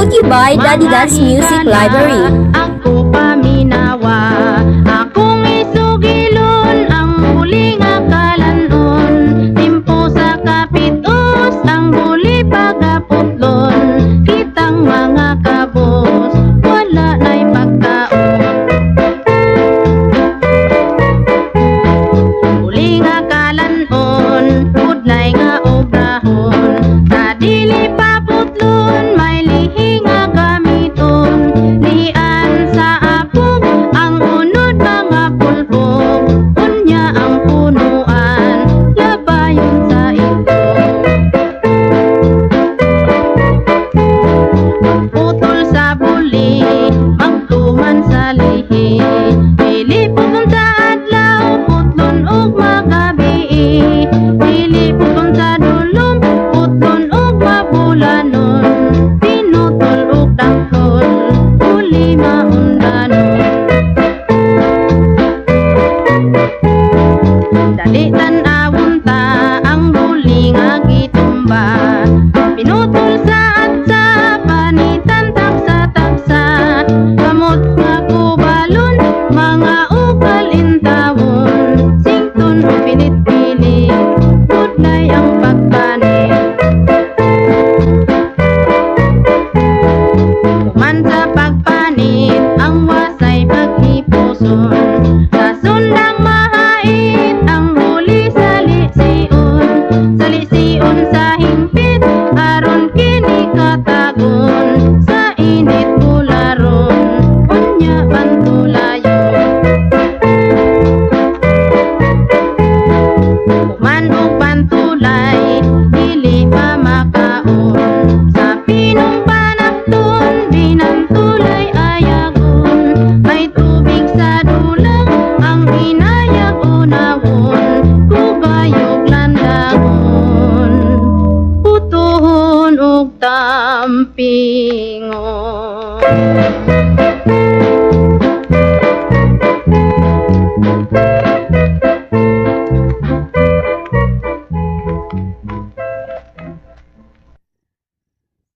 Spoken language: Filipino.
Brought to you by Daddy Dad's Music Library. Ako paminawa, akong isugilon, ang huling akalanon. Timpo sa kapitos, ang huli pagaputlon. Kitang mga kabos, wala na'y pagkaon. Huling akalanon, budlay nga obrahon. Sa dili paputlon, may lihi nga gamiton. Lian sa apog, ang unod mga pulbog. Unya ang punuan, labayon sa ito. Putol sa buli, magtuman sa lihi. Pili puton sa adlaw, putlon og magabi. Pili puton sa dulom, putlon og mabulanon. Pinutol og dangkol, huli maundanon. Dali tan-awon ta ang huli nga gitumba. Pinutol sa atsa, panitan taksa-taksa. Kamot nga kubalon, mga ukal intawon. Sington o pinit-pilit, budlay ang pagpanit. Kuman sa pagpanit, ang wasay paghipuson. Sa sundang mahait, ang huli salisiun. Salisiun sa hingpit, aron kini katagon. Sa init bularon, unya pantulayon. Kuman og pantulay, dili pa makaon. Sa pinong panakton, binantulay ayagon. May tubig sa dulang, ang inayag unawon. Kubayog landahon, putuhon og tampingon.